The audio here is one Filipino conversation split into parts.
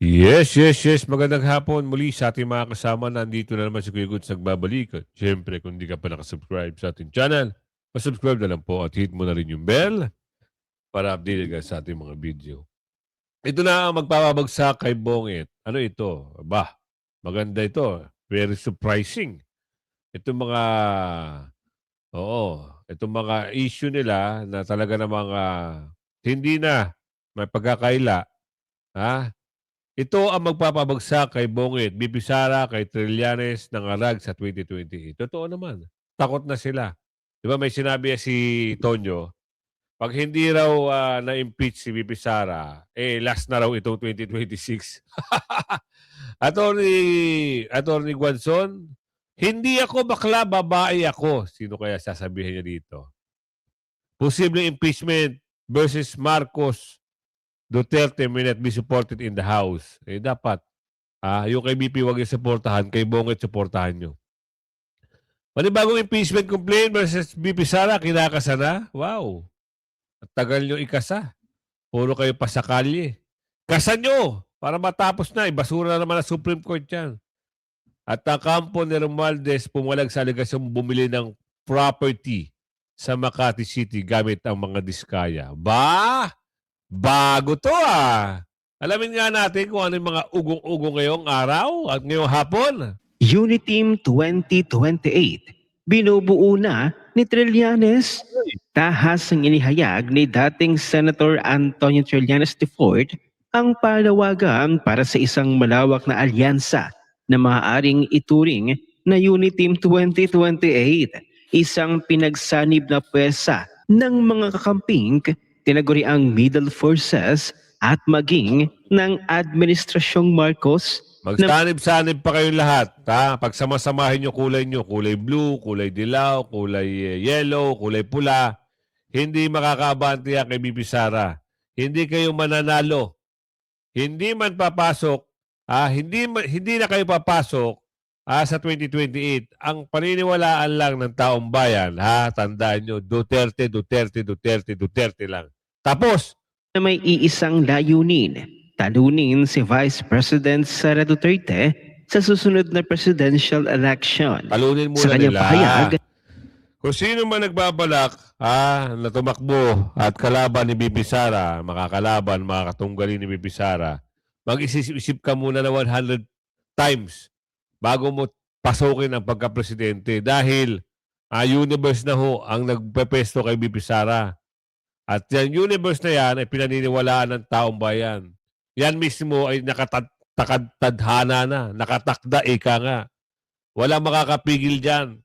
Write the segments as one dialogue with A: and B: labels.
A: Yes, yes, yes. Magandang hapon muli sa ating mga kasama. Nandito na naman si Kuya Goods nagbabalik. At syempre, kung di ka pa nakasubscribe sa ating channel, pasubscribe na lang po at hit mo na rin yung bell para updated ka sa ating mga video. Ito na ang magpapabagsak kay Bongit. Ano ito? Bah, maganda ito. Very surprising. Itong mga, itong mga issue nila na talaga namang hindi na may pagkakaila. Ha? Ito ang magpapabagsak kay Bongit, BP Sara, kay Trillanes ng Arag sa 2028. Totoo naman. Takot na sila. Di ba may sinabi si Tonyo, pag hindi raw na-impeach si BP Sara, last na raw itong 2026. Attorney Guanzon, hindi ako bakla, babae ako. Sino kaya sasabihin niya dito? Posible impeachment versus Marcos Duterte may not be supported in the House. Dapat yung kay BP wag yung supportahan, kay Bongit supportahan nyo. Panibagong impeachment complaint versus BP Sara, kinakasa na? Wow. At tagal nyo ikasa. Puro kayo pasakalye. Kasa nyo para matapos na. Basura na naman ang Supreme Court yan. At ang kampo ni Romualdez pumalag sa aligasyong bumili ng property sa Makati City gamit ang mga diskaya. Bago to Alamin nga natin kung ano yung mga ugong-ugong ngayong araw at ngayong hapon.
B: Uniteam 2028, binubuo na ni Trillanes. Tahas ang inihayag ni dating Senator Antonio Trillanes IV ang panawagan para sa isang malawak na alyansa na maaaring ituring na Uniteam 2028, isang pinagsanib na pwersa ng mga kakamping, tinaguriang middle forces at maging ng Administrasyong Marcos.
A: Magsanib-sanib pa kayong lahat. Pagsama-samahin nyo, kulay blue, kulay dilaw, kulay yellow, kulay pula. Hindi makakaabante yan kay BP Sara. Hindi kayo mananalo. Hindi man papasok, hindi na kayo papasok sa 2028. Ang paniniwalaan lang ng taong bayan, tandaan nyo, Duterte, Duterte, Duterte, Duterte lang. Tapos,
B: Na may iisang layunin, talunin si Vice President Sara Duterte sa susunod na presidential election.
A: talunin muna
B: Sa kanyang
A: nila.
B: pahayag,
A: Kung sino man nagbabalak na tumakbo at kalaban ni Bibi Sara, makakalaban, makakatunggali ni Bibi Sara, mag-isip-isip ka muna na 100 times bago mo pasukin ang pagka-presidente dahil universe na ho ang nagpepesto kay Bibi Sara. At yan universe na yan ay pinaniniwalaan ng taong bayan. Yan mismo ay nakatadhana na, nakatakda, ika nga. Walang makakapigil dyan.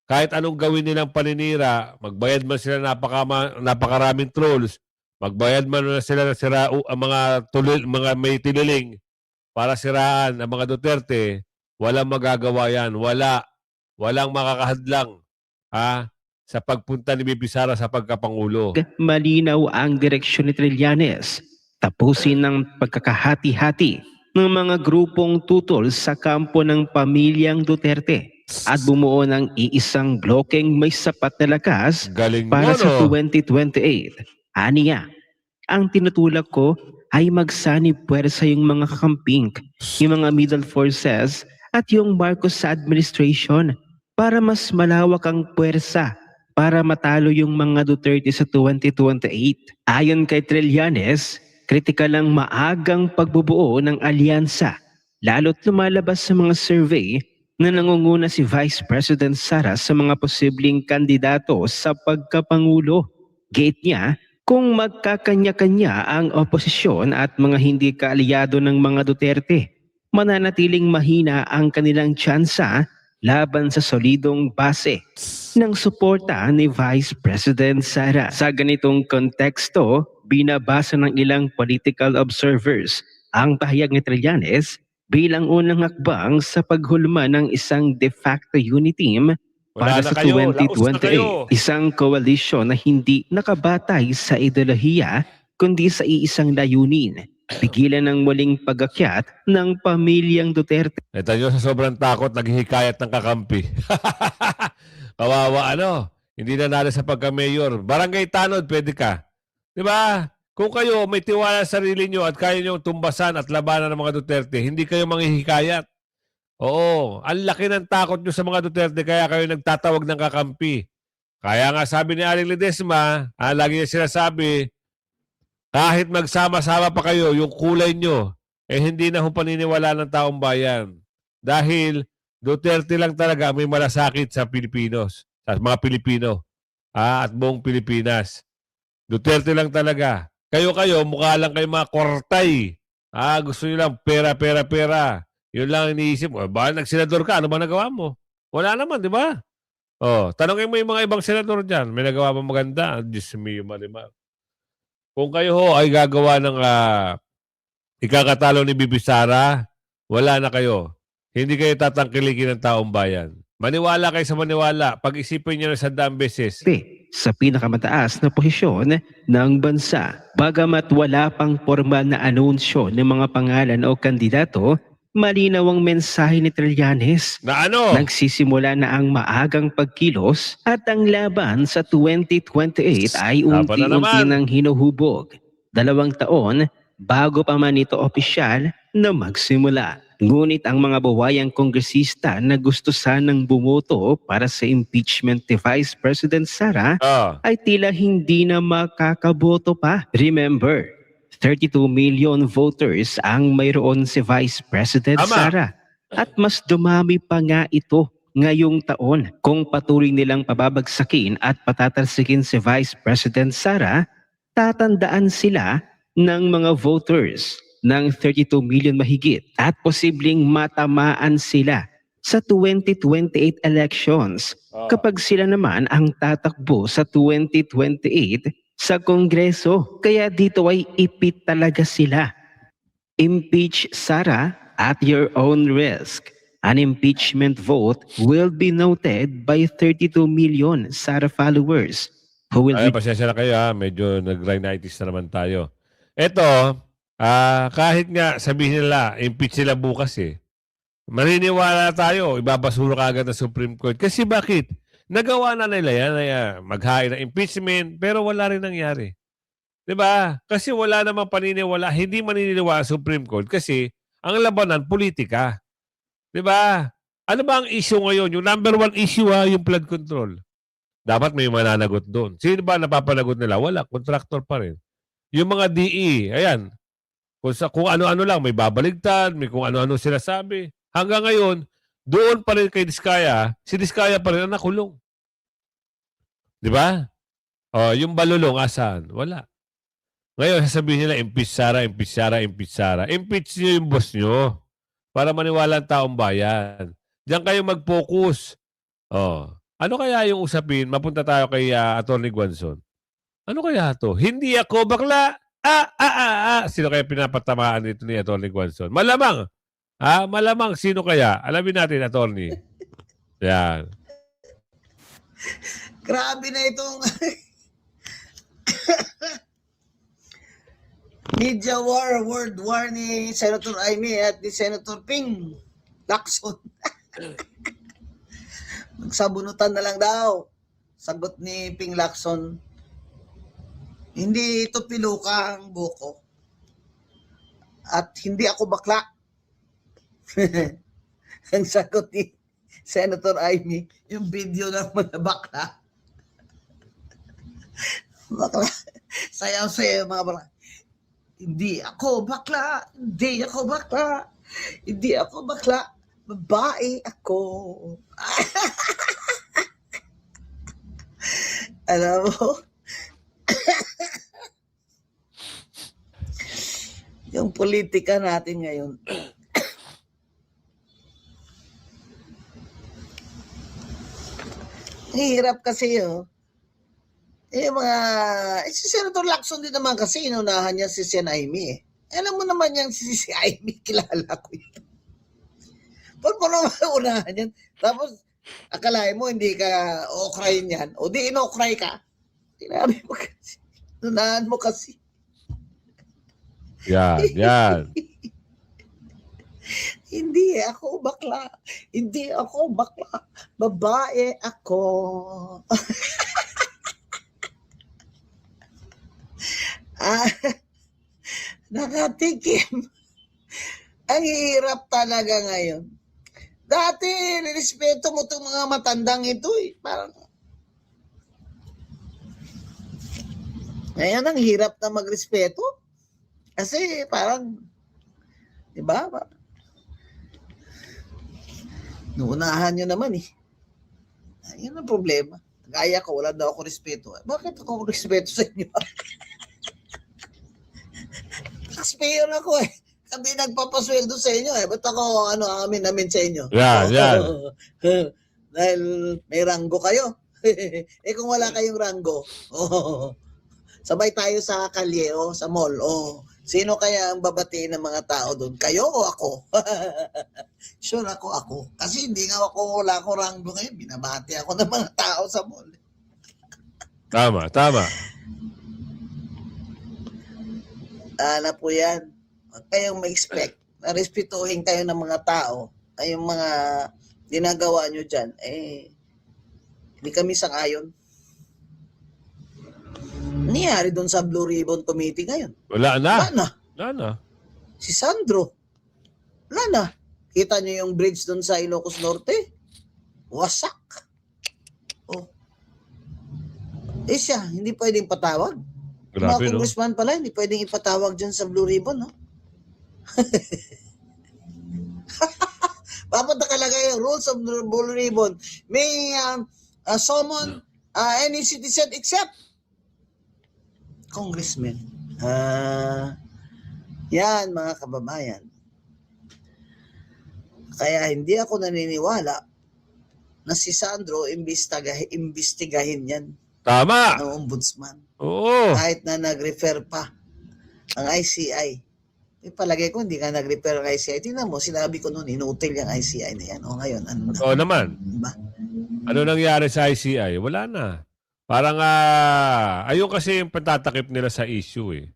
A: Kahit anong gawin nilang paninira, magbayad man sila napakaraming trolls, magbayad man na sila ang mga may tiniling para siraan ang mga Duterte, walang magagawa yan. Walang makakahadlang sa pagpunta ni Bibi Sara sa pagkapangulo.
B: malinaw ang direksyon ni Trillanes. Tapusin ng pagkakahati-hati ng mga grupong tutol sa kampo ng pamilyang Duterte at bumuo ng iisang blokeng may sapat na lakas
A: Galing
B: para
A: mo,
B: sa
A: no?
B: 2028. Aniya, ang tinutulak ko ay magsanib puwersa yung mga kakamping, yung mga middle forces at yung Marcos administration para mas malawak ang puwersa para matalo yung mga Duterte sa 2028. Ayon kay Trillanes, kritikal ang maagang pagbubuo ng alyansa, lalo't lumalabas sa mga survey na nangunguna si Vice President Sara sa mga posibleng kandidato sa pagkapangulo. Gate niya, kung magkakanya-kanya ang oposisyon at mga hindi kaalyado ng mga Duterte, mananatiling mahina ang kanilang tsansa laban sa solidong base ng suporta ni Vice President Sara. Sa ganitong konteksto, binabasa ng ilang political observers ang pahayag ni Trillanes bilang unang hakbang sa paghulma ng isang de facto uniteam para sa 2028, isang koalisyon na hindi nakabatay sa ideolohiya kundi sa iisang layunin, pigilan ng muling pag-akyat ng pamilyang Duterte.
A: Ito nyo, sa sobrang takot, naghihikayat ng kakampi. Kawawa, hindi na nalo sa pagka-mayor. Barangay Tanod, pwede ka. Di ba? Kung kayo may tiwala sa sarili nyo at kaya nyo tumbasan at labanan ng mga Duterte, hindi kayo manghihikayat. Oo, ang laki ng takot nyo sa mga Duterte kaya kayo nagtatawag ng kakampi. Kaya nga sabi ni Aling Ledesma, lagi niya sinasabi, kahit magsama-sama pa kayo, yung kulay nyo, hindi na ho paniniwala ng taong bayan. Dahil Duterte lang talaga may malasakit sa Pilipinos, sa mga Pilipino, at buong Pilipinas. Duterte lang talaga. Kayo, mukha lang kayo mga kortay. Gusto nyo lang pera, pera, pera. Yun lang iniisip mo. Baka nagsenador ka, ano ba nagawa mo? Wala naman, di ba? Tanongin mo yung mga ibang senador dyan. May nagawa ba maganda? Diyos mio, malimar. Kung kayo ho ay gagawa ng ikakatalo ni Bibi Sara, wala na kayo. Hindi kayo tatangkilikin ng taong bayan. Maniwala kayo sa maniwala. Pag-isipin nyo na 100 beses.
B: Sa pinakamataas na posisyon ng bansa. Bagamat wala pang formal na anunsyo ng mga pangalan o kandidato, malinaw ang mensahe ni Trillanes.
A: Na ano?
B: Nagsisimula na ang maagang pagkilos at ang laban sa 2028 ay unti-unti nang hinuhubog. 2 taon bago pa man ito opisyal na magsimula. Ngunit ang mga bawayang kongresista na gusto sanang bumoto para sa impeachment ni Vice President Sara ay tila hindi na makakaboto pa. Remember, 32 million voters ang mayroon si Vice President Sara. At mas dumami pa nga ito ngayong taon. Kung patuloy nilang pababagsakin at patatalsikin si Vice President Sara, tatandaan sila ng mga voters ng 32 million mahigit at posibleng matamaan sila sa 2028 elections kapag sila naman ang tatakbo sa 2028 sa Kongreso. Kaya dito ay ipit talaga sila. Impeach Sara at your own risk. An impeachment vote will be noted by 32 million Sara followers who will be...
A: Pasensya na kayo medyo nag-rhinitis na naman tayo. Ito, kahit nga sabihin nila, impeach sila bukas maniniwala tayo, ibabasura ka agad ng Supreme Court. Kasi bakit? Nagawa na nila yan, maghain ng impeachment, pero wala rin nangyari. Diba? Kasi wala namang paniniwala, hindi maniniwala sa Supreme Court kasi ang labanan, politika. Diba? Ano ba ang issue ngayon? Yung number 1 issue yung flood control. Dapat may mananagot doon. Sino ba napapanagot nila? Wala, contractor pa rin. Yung mga DE, ayan, kung ano-ano lang, may babaligtad, may kung ano-ano sila sabi. Hanggang ngayon, doon pa rin kay Diskaya, si Diskaya pa rin ang nakulong. Di ba? Yung balulong, asan? Wala. Ngayon, sasabihin nila, impeach Sara, impeach Sara, impeach Sara. Impeach nyo yung boss nyo para maniwala ang taong bayan. Diyan kayo mag-focus. Ano kaya yung usapin? Mapunta tayo kay Atty. Guanzon. Ano kaya to? Hindi ako bakla. Sino kaya pinapatamaan dito ni Atty. Guanzon? Malamang. Malamang. Sino kaya? Alamin natin, Atty. Yan.
C: Grabe na itong media war, world war ni Senator Amy at ni Senator Ping Lacson. Magsabunutan na lang daw. Sagot ni Ping Lacson, hindi ito piluka ang buko. At hindi ako bakla. Ang sagot ni Senator Amy, yung video ng mga bakla. Bakla. Sayaw-sayaw mga bakla. Hindi ako bakla. Hindi ako bakla. Hindi ako bakla. Babae ako. Alam mo? Yung politika natin ngayon. Hirap kasi si Senator Lacson din naman kasi inunahan niya si Sen Amy Alam mo naman yan si Amy, kilala ko yan. Paano mo naman unahan yan? Tapos, akalain mo hindi ka okrayin yan. O di inokray ka. Sinabi mo kasi. Unahan mo kasi.
A: Yan.
C: Hindi ako bakla. Hindi ako bakla. Babae ako. Ah, nakatikim. Ang hirap talaga ngayon. Dati, nirespeto mo itong mga matandang ito eh. Parang, ngayon ang hirap na magrespeto. Kasi parang, di ba? Nuunahan nyo naman eh. Yan ang problema. Gaya ko, wala daw ako respeto. Bakit ako respeto sa inyo? Taxpayer ako eh. Kami nagpapasweldo sa inyo eh. Ba't ako amin sa inyo?
A: Yan, yan.
C: Dahil may ranggo kayo. Eh kung wala kayong ranggo, sabay tayo sa kalye o sa mall. Sino kaya ang babatiin ng mga tao doon? Kayo o ako? Sure ako. Kasi hindi nga ako, wala akong ranggo ngayon. Binabati ako ng mga tao sa mall.
A: Tama.
C: Na po yan. Huwag kayong ma-expect na respetuhin kayo ng mga tao ay yung mga ginagawa nyo dyan. Hindi kami sang-ayon. Nangyari doon sa Blue Ribbon Committee ngayon.
A: Wala
C: Wala
A: na.
C: na. Si Sandro. Wala na. Kita nyo yung bridge doon sa Ilocos Norte? Wasak. Siya, hindi pwedeng patawag.
A: Grabe,
C: Mga
A: no?
C: congressman pala, hindi pwedeng ipatawag dyan sa Blue Ribbon, no? Papunta ka lang yung rules of Blue Ribbon. May summon any citizen except congressman. Yan, mga kababayan. Kaya hindi ako naniniwala na si Sandro imbestigahin yan
A: Tama.
C: ng ombudsman.
A: Oo.
C: Kahit na nag-refer pa ang ICI. Palagay ko hindi ka nag-refer ang ICI. Tingnan mo, sinabi ko noon, inutil yung ICI na yan. Ngayon, ano na?
A: Oo naman.
C: Diba?
A: Ano nangyari sa ICI? Wala na. Parang, ayun kasi yung patatakip nila sa issue eh.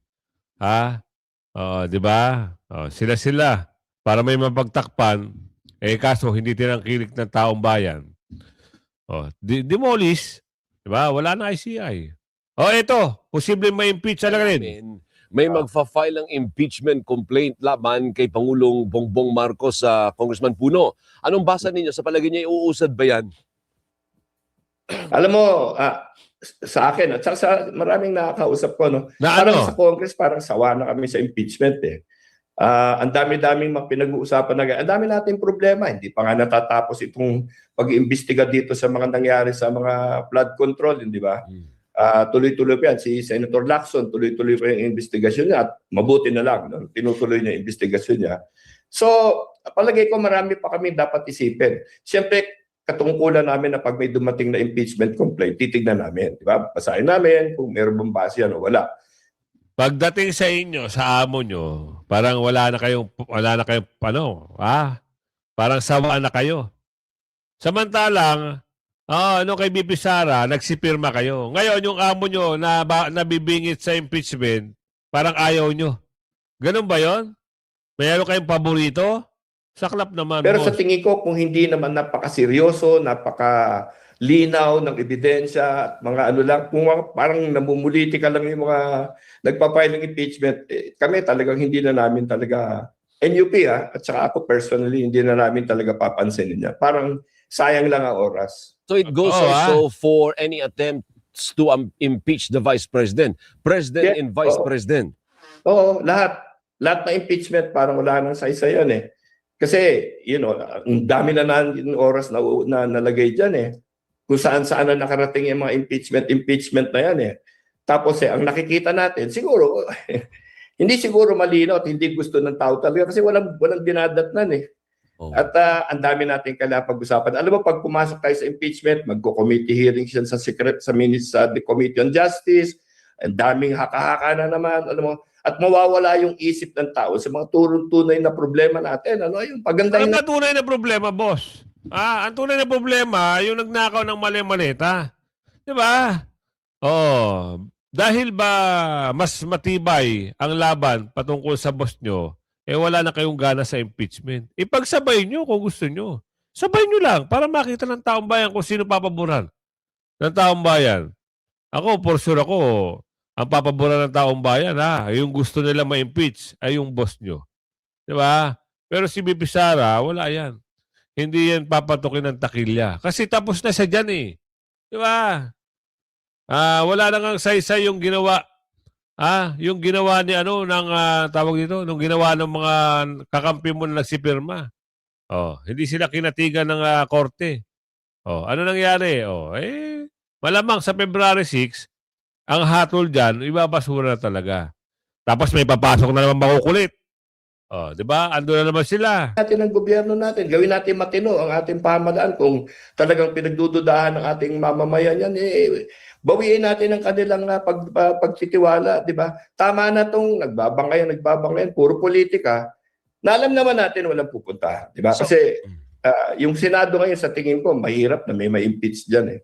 A: Di ba? Sila. Para may mapagtakpan, kaso hindi tinangkilik ng taong bayan. Demolish. Di ba? Wala na ICI. Ito. Posibleng may impeach talaga rin.
D: May magfa-file ng impeachment complaint laban kay Pangulong Bongbong Marcos sa Congressman Puno. Anong basa ninyo? Sa palagay niya, iuusad ba yan?
E: Alam mo, sa akin, at sa maraming nakakausap ko, no?
A: Na
E: Parang
A: ano?
E: sa Congress, parang sawa na kami sa impeachment eh. Ang dami-daming pinag-uusapan na, ang dami nating problema. Hindi pa nga natatapos itong pag-iimbestiga dito sa mga nangyari sa mga flood control, di ba? Tuloy-tuloy pa yan. Si Senator Lacson, tuloy-tuloy pa yung investigasyon niya at mabuti na lang. No? Tinutuloy niya yung investigasyon niya. So, palagay ko marami pa kami dapat isipin. Siyempre, katungkulan namin na pag may dumating na impeachment complaint, titignan namin. Di ba? Basahin namin kung meron bang base yan o wala.
A: Pagdating sa inyo, sa amo nyo, parang wala na kayong parang sawa na kayo. Samantalang, kay BP Sara, nagsipirma kayo. Ngayon, yung amo nyo na nabibingit sa impeachment, parang ayaw nyo. Ganun ba yon? Mayroon kayong paborito? Saklap naman,
E: Pero
A: boss.
E: sa tingin ko, kung hindi naman napakaseryoso, napakalinaw ng ebidensya at mga ano lang, kung parang namumuliti ka lang yung mga nagpapile ng impeachment, kami talagang hindi na namin talaga, NUP at saka ako personally, hindi na namin talaga papansinin niya. Parang sayang lang ang oras.
D: So it goes also for any attempts to impeach the Vice President. President
E: Yeah,
D: and Vice
E: oo.
D: President.
E: Oo, lahat na impeachment parang wala nang saysayan eh. Kasi, ang dami na oras na nalagay dyan eh. Kung saan-saan na nakarating yung mga impeachment na yan eh. Tapos ang nakikita natin, siguro, hindi siguro malinaw at hindi gusto ng tao talaga kasi walang dinadatnan eh.
D: Oh.
E: At ang dami natin kailangan pag-usapan. Alam mo, pag pumasok tayo sa impeachment, magko-committee hearings yan sa the Committee on Justice, ang daming haka-haka na naman, alam mo, at mawawala yung isip ng tao sa mga tunay na problema natin. Yung pagandahin
A: Ano ba tunay na problema, boss? Ang tunay na problema, yung nagnakaw ng mali-malita. Di ba? Dahil ba mas matibay ang laban patungkol sa boss nyo, wala na kayong gana sa impeachment. Ipagsabay nyo kung gusto nyo. Sabay nyo lang para makita ng taong bayan kung sino papaboran ng taong bayan. Ako, for sure ako, ang papaboran ng taong bayan, ha? Yung gusto nila ma-impeach ay yung boss nyo. Di ba? Pero si BP Sara, wala yan. Hindi yan papatukin ng takilya. Kasi tapos na siya dyan eh. Di ba? Wala nang ang saysay yung ginawa. Yung ginawa ni ng tawag dito, nung ginawa ng mga kakampi mo na nagsipirma. Hindi sila kinatigan ng korte. Ano nangyari? Malamang sa February 6, ang hatol dyan, ibabasura na talaga. Tapos may papasok na naman makukulit. Di ba? Ando na naman sila.
E: Natin ang gobyerno natin, gawin natin matino ang ating pamahalaan. Kung talagang pinagdududahan ng ating mamamayan yan, bawiin natin ang kanilang pagtitiwala, di ba? Tama na itong nagbabangayan, puro politika, na alam naman natin walang pupunta, di ba? Kasi yung Senado ngayon sa tingin ko, mahirap na may ma-impeach dyan eh.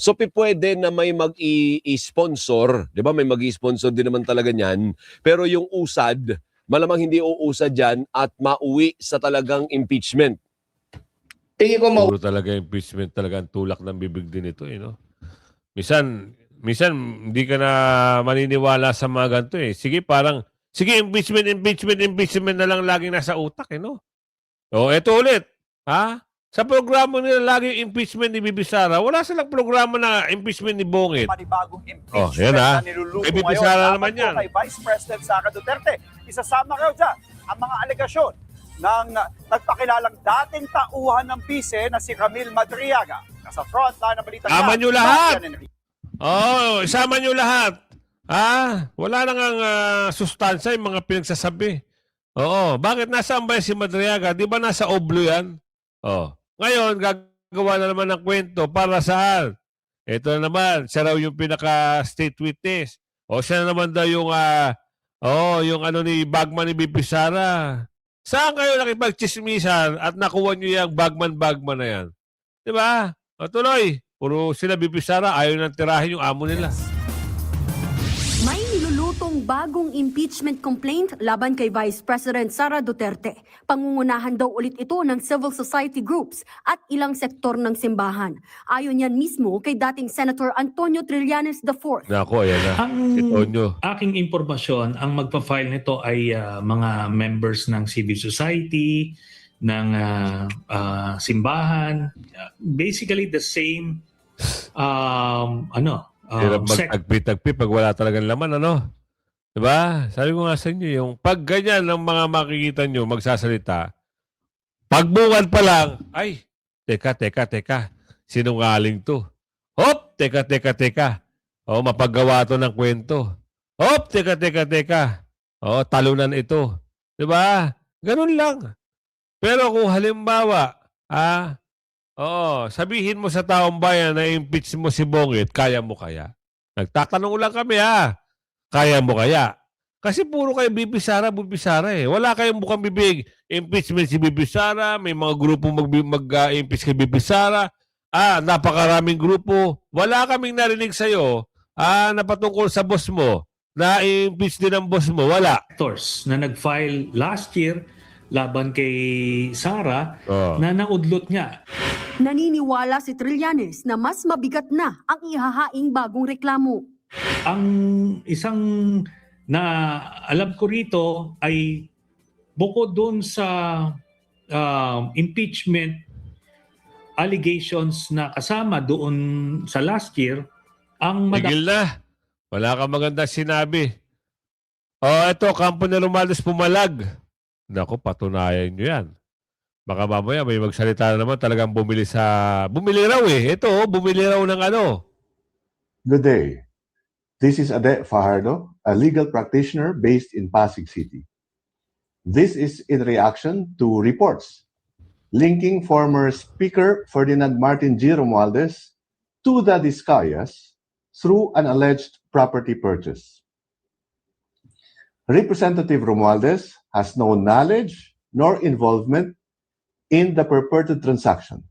D: So pwede na may mag-i-sponsor, di ba? May mag-i-sponsor din naman talaga niyan. Pero yung usad, malamang hindi uusad dyan at mauwi sa talagang impeachment.
E: Tingin ko
A: Puro talaga impeachment talaga ang tulak ng bibig din ito, no? Minsan hindi ka na maniniwala sa mga ganito eh. Sige, impeachment na lang laging nasa utak, no? Eto ulit, sa programa nila lagi yung impeachment ni Bibi Sara. Wala silang programa na impeachment ni Bongit.
F: Panibagong impeachment
A: yan,
F: na niluluto
A: Kay Bibi
F: ngayon
A: Sara
F: laban
A: naman
F: po
A: yan.
F: kay Vice President Sara Duterte. Isasama kayo dyan ang mga alegasyon ng nagpakilalang dating tauhan ng bise na si Camille Madriaga. Nasa frontline ng balita
A: Sama
F: niya,
A: nyo lahat!
F: Bastian Enrique.
A: Isama nyo lahat. Wala nang sustansya yung mga pinagsasabi. Bakit nasaan ba si Madriaga? Di ba nasa Oblo yan? Ngayon, gagawa na naman ng kwento para saan? Ito na naman, siya raw yung pinaka-state witness. Siya na naman daw yung, yung ni bagman ni BP Sara. Saan kayo nakipagchismisan at nakuha nyo yung bagman na yan? Di ba? Tuloy, puro sila BP Sara, ayaw nang tirahin yung amo nila.
G: May nilulutong bagong impeachment complaint laban kay Vice President Sara Duterte. Pangungunahan daw ulit ito ng civil society groups at ilang sektor ng simbahan. Ayon yan mismo kay dating Senator Antonio Trillanes IV.
A: Nako, ayan na. Si Tonyo.
H: Aking impormasyon, ang magpa-file nito ay mga members ng civil society, ng simbahan, basically the same
A: Hirap magtagpi-tagpi pag wala talagang laman, Diba? Sabi ko nga sa inyo, yung pag ganyan ng mga makikita nyo magsasalita, pagbungan pa lang, ay, teka, sinungaling to. Hop, teka. Mapagawa to ng kwento. Hop, teka. Talunan ito. Diba? Ganun lang. Pero kung halimbawa, sabihin mo sa taong bayan na impeach mo si Bongit, kaya mo kaya? Nagtatanong lang kami, Kaya mo kaya? Kasi puro kayo BP Sara eh. Wala kayong bukang bibig. Impeachment si BP Sara, may mga grupo mag-impeach kay BP Sara. Napakaraming grupo. Wala kaming narinig sa'yo na patungkol sa boss mo, na impeach din ang boss mo. Wala.
H: Actors na nag-file last year laban kay Sara na naudlot niya.
G: Naniniwala si Trillanes na mas mabigat na ang ihahaing bagong reklamo.
H: Ang isang na alam ko rito ay bukod doon sa impeachment allegations na kasama doon sa last year, ang
A: Tigil na. Wala kang maganda sinabi. Ito, kampo ni Romualdez pumalag. Naku, patunayan nyo yan. Baka mamaya may magsalita na naman talagang bumili raw eh. Ito, bumili raw ng
I: Good day. This is Ade Fajardo, a legal practitioner based in Pasig City. This is in reaction to reports linking former Speaker Ferdinand Martin G. Romualdez to the Discayas through an alleged property purchase. Representative Romualdez has no knowledge nor involvement in the purported transaction.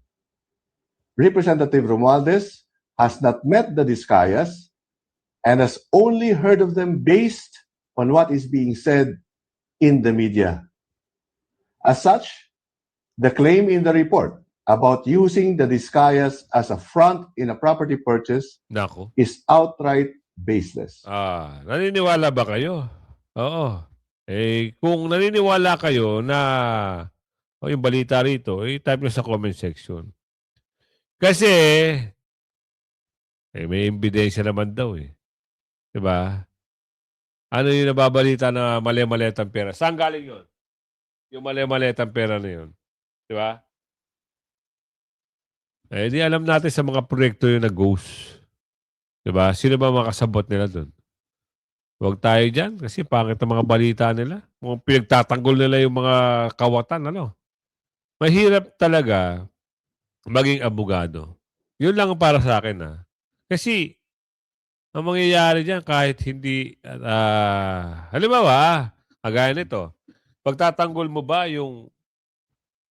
I: Representative Romualdez has not met the Discayas and has only heard of them based on what is being said in the media. As such, the claim in the report about using the Discayas as a front in a property purchase
A: Nako.
I: is outright baseless.
A: Naniniwala ba kayo? Oo. Kung naniniwala kayo na yung balita rito, type nyo sa comment section. Kasi, may ebidensya naman daw eh. Diba? Ano yung nababalita na mali-maletang pera? Saan galing yun? Yung mali-maletang pera na yun. Diba? Di alam natin sa mga proyekto yung nag-ghost. Diba? Sino ba makasabot nila dun? Huwag tayo dyan kasi pangit ang mga balita nila. Kung pinagtatanggol nila yung mga kawatan, ano? Mahirap talaga maging abogado. Yun lang ang para sa akin, ha? Kasi, ang mangyayari dyan kahit hindi, halimbawa, kagaya nito, pagtatanggol mo ba yung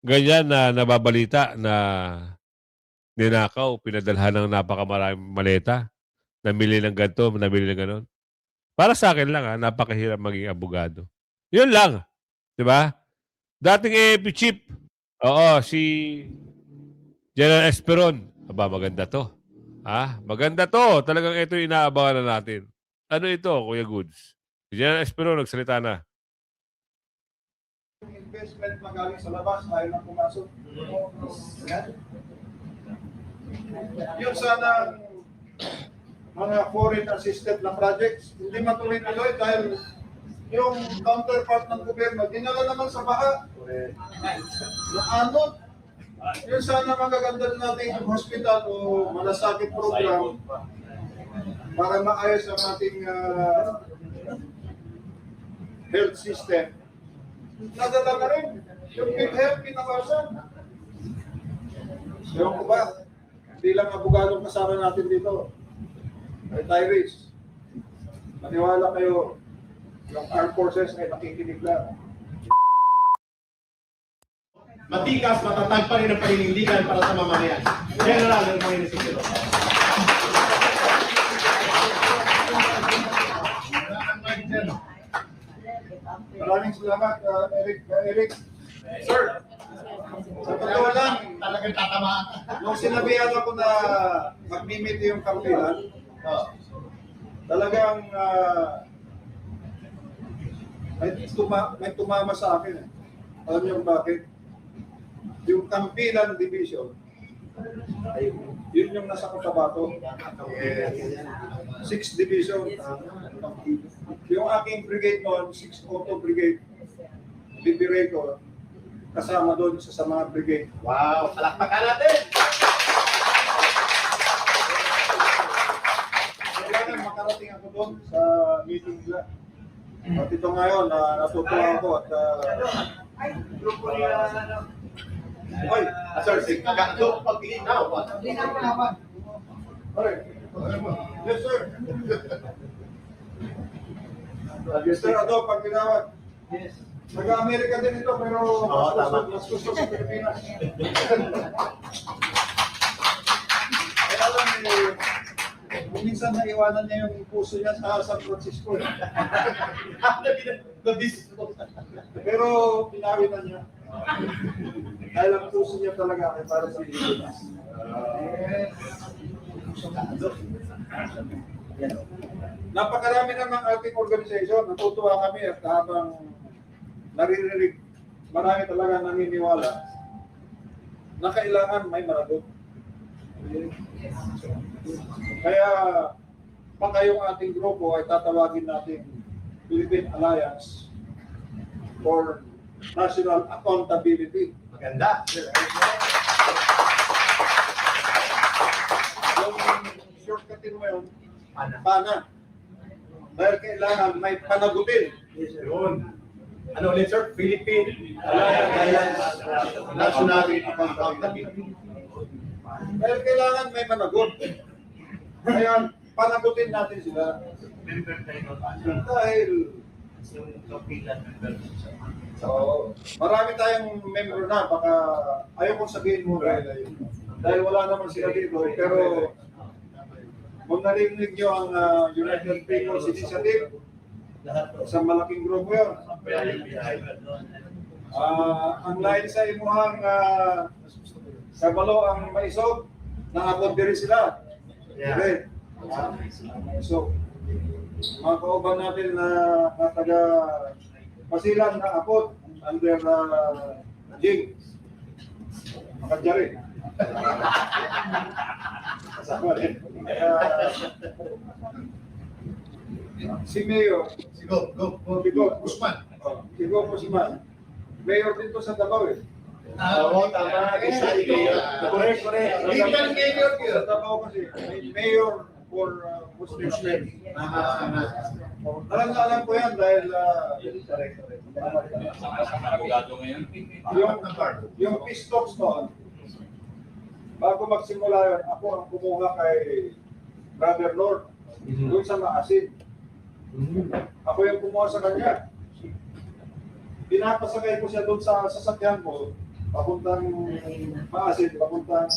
A: ganyan na nababalita na ninakaw, pinadalhan ng napakamaraming maleta, namili ng ganito, namili ng ganon? Para sa akin lang, napakahirap maging abogado. Yun lang. Diba? Dating AFP chief, si General Esperon. Aba, maganda to. Maganda to. Talagang ito yung inaabangan na natin. Ano ito, Kuya Goods? Si General Esperon, nagsalita na.
F: Investment magaling sa labas, ayaw na pumasok. Yung sana mga foreign assisted na projects, hindi matuloy-tuloy dahil yung counterpart ng gobyerno, dinala naman sa baha. Naanod. Yung sana magaganda natin yung hospital o malasakit program para maayos ang ating health system. Nadala na rin. Yung PhilHealth, pinawasan. Ewan ko ba, bilang abogadong kasama natin dito, retirees, maniwala kayo, yung armed forces ay nakikinig lang.
J: Matikas, matatag pa rin ang paninindigan para sa mamamayan. General del Moines Siguro.
F: Maraming salamat, Eric. Sir, sa totoo lang,
J: Talagang tatamaan.
F: nung sinabihan ako na mag-mimit yung kampilan, talagang may tumama sa akin. Alam niyo bakit? Yung Kampilan Division, yun yung nasa Cotabato. 6th Division. Yung aking brigade noon, 6th Auto Brigade, Bibireco, kasama doon sa mga brigade.
J: Wow, palakpakan natin!
F: Kailangan makarating ako doon sa meeting nila. At ito ngayon, natutuwa ako at
J: Oy, sir, si Kagado, pagpili na.
F: Yes, sir. Yes, sir, Ado, pag ginawat.
J: Yes.
F: Nag-Amerika din ito, pero
J: tama.
F: mas gusto sa Pilipinas. Kaya lang, minsan naiwanan niya yung puso niya sa San Francisco. Pero pinawi na niya. Dahil ang puso niya talaga ay para sa Pilipinas. Napakarami namang ating organisasyon. Natutuwa kami at habang naririnig, marami talaga naniniwala na kailangan may maragot. Kaya baka yung ating grupo ay tatawagin natin Philippine Alliance for National Accountability.
J: Maganda.
F: Yung shortcutin mo yun, pana. Dahil kailangan may panagutin.
J: Yun. Ano ulit, sir? Philippine Alliance National Accountability.
F: Dahil kailangan may managot. Kaya panagutin natin sila. Dahil marami tayong member na, baka ayaw kong sabihin mo dahil wala naman sila dito, pero kung narinig nyo ang United People's Initiative, sa malaking grupo yun. Ang lain sa imuhang kabalo ang maisog, nakapod diri sila. Okay. So, mga kauban natin na taga Pasilan na Apot under Jing. Makadjari. Kasama rin. Si Mayor,
J: Go, Guzman.
F: Sigo Guzman. Mayor dito sa Davao eh.
J: Oo, tama.
F: Correct.
J: Hindi ka mayor
F: Sa Davao kasi, may Mayor for Muslim States. Alam ko yan dahil yung peace talks noon, bago magsimula yun, ako ang kumuha kay Brother Lord doon sa Maasin. Ako yung kumuha sa kanya. Pinapasakay ko siya doon sa sasakyan ko, papuntang Maasin, papuntang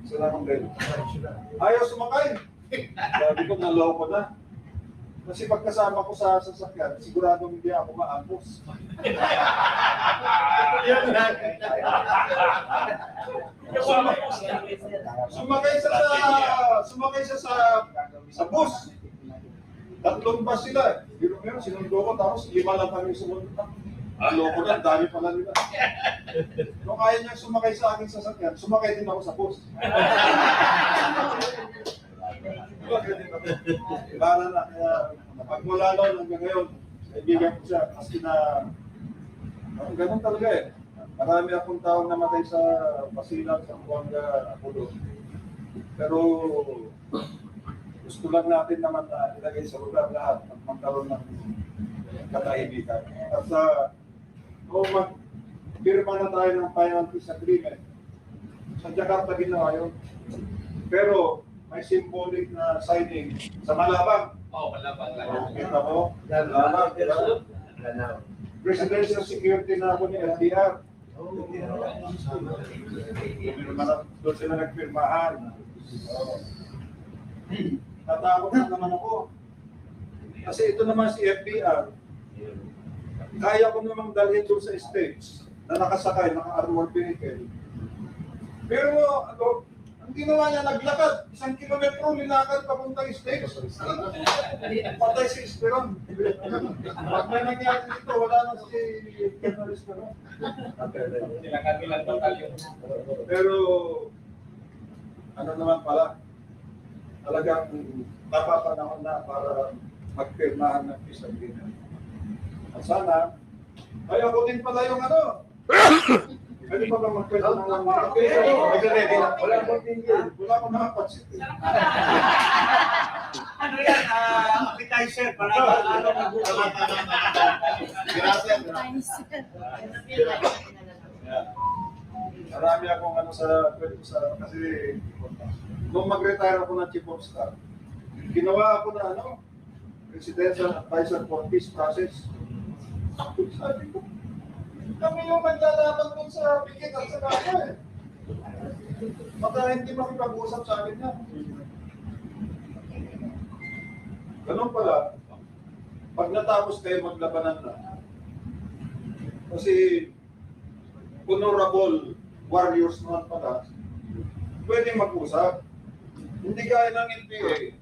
F: Sila kong rin. Ayaw sumakay. Sabi ko, naloko na. Kasi pagkasama ko sa sasakyan, siguradong hindi ako maambos. Sumakay siya sa bus. Tatlong bus sila. Biro ngayon, sinundo ko, tapos 5 lang kami sumunod na. Loko na, dami pala nila. Nung kaya niya sumakay sa aking sasakyan, sumakay din ako sa bus. Ibala na, kaya pagmula noon hanggang ngayon, kaibigan ko siya. Kasi na, ganun talaga eh. Marami akong taong namatay sa Basilan, sa Buanga, Apolo. Pero gusto lang natin naman na ilagay sa lugar lahat at magkaroon ng katahimikan. At kung mag-firma na tayo ng final peace agreement, sa Jakarta ginawa yun. Pero may symbolic na signing sa Malabang.
J: Malabang.
F: Kita mo? Malabang. Presidential security na ako ni LDR. Doon sila nagpirmahan. Natakot na naman ako. Kasi ito naman si FBR. Kaya ko namang dalhin doon sa States na nakasakay, naka-armored vehicle. Pero ang ginawa niya, naglakad. 1 kilometro, linakad papuntang States. Patay si Esperon. Pag may nangyari dito, wala na si Colonel Esperon. Pero, ano naman pala, talagang napapanahon na para magpirmahan ng peace agreement. At sana, ayaw ko din pala yung pwede pa ba magpwede ng wala akong tingin, wala akong nakapansin.
J: Ano yan? Appetizer para
F: Marami akong kasi nung mag-retire ako ng Chief of Staff, ginawa ako na Presidential Advisor for Peace Process. Sabi ko, kami yung naglalaban dun sa pikit at sa kaso eh. Baka hindi makipag-usap sa akin yan. Ganun pala, pag natapos kayo maglabanan na, kasi honorable warriors naman pala, pwede mag-usap. Hindi gaya ng NPA.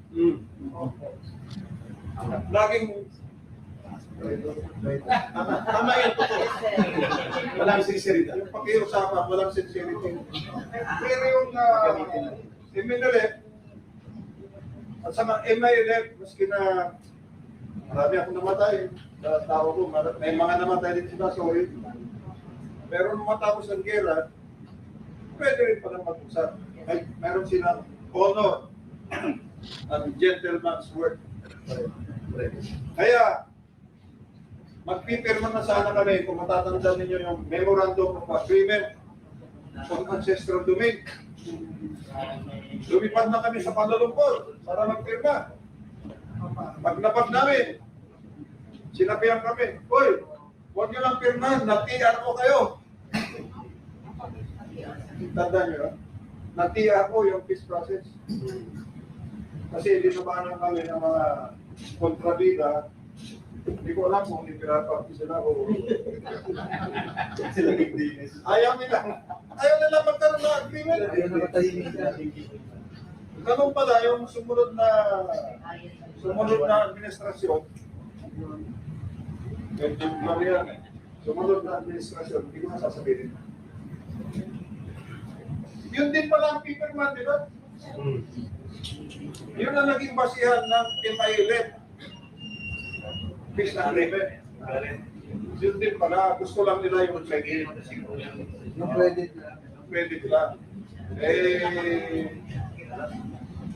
F: Laging tama yan, totoo. Walang sincerity. Yung pakiusapan, walang sincerity. Pero yung MNLF, at saka MILF, maski na marami akong namatay, tao ko, may mga namatay din sila, sorry. Pero nung matapos ang gera, pwede rin pala mag-usap. Meron silang honor and gentleman's word. Kaya, magpipirma na sana kami kung matatandaan ninyo yung Memorandum of Agreement on Ancestral Domain. Lumipad na kami sa Kuala Lumpur para magpirma. Paglapag namin, sinabihan kami, "Hoy, huwag nyo lang pirmahan, na-TR ko kayo." Tandaan nyo, na-TR ko yung peace process. Kasi dinabanan kami ng mga kontrabida. Hindi ko alam kung nipirapag sila o ayaw nila magkaroon ng agreement. Ganun pala, yung sumunod na administrasyon, sumunod na administrasyon, hindi ko masasabihin. Yun din pala ang Pipperman, di ba? Yun ang naging basihan ng MILF. Peace and Agreement. Yun din pala, gusto lang nila yung credit. Yung credit nila.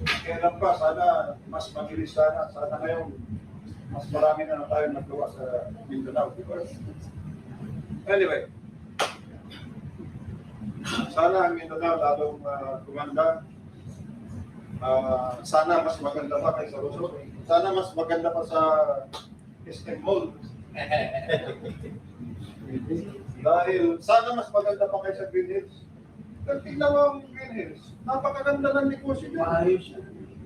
F: Kailan pa, sana mas mabilis sana. Sana ngayon, mas marami na tayo nagawa sa Mindanao. Anyway, sana ang Mindanao lalong gumanda. Sana mas maganda pa kaysa Luzon. Sana mas maganda pa sa SM Mall. Dahil sana mas maganda pa kaysa Green Hills. Pero tingnan mo ang Green Hills. Napakaganda ng negosyo niya.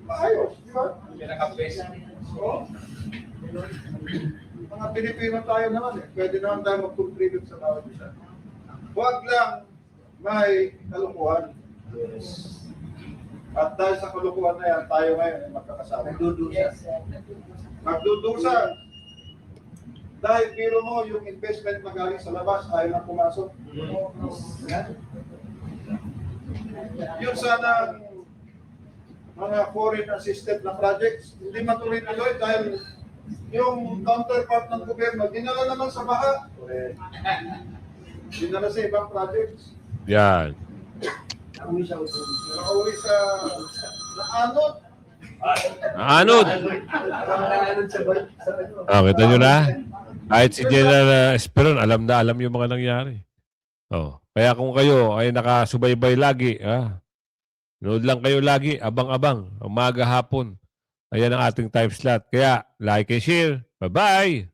F: Maayos, di ba?
J: Pinaka-best.
F: Oo. Mga Pilipino tayo naman eh. Pwede naman tayo mag-contribute sa bawat isa. Huwag lang may kalukuhan. At dahil sa kalukuhan na yan, tayo ngayon ay magkakasama. Magdudusa. Dahil biro mo, yung investment magaling sa labas, ayaw na pumasok. Yun sana mga foreign assisted na projects, hindi matuloy-tuloy dahil yung counterpart ng gobyerno, dinala naman sa baha. Dinala sa ibang projects.
A: Yan.
F: Nakauwi sa naanod.
A: Anod! Kita nyo na? Kahit si General Esperon, alam na alam yung mga nangyari. Kaya kung kayo ay nakasubaybay lagi, nood lang kayo lagi, abang-abang, umaga hapon. Ayan ang ating time slot. Kaya, like and share. Bye-bye!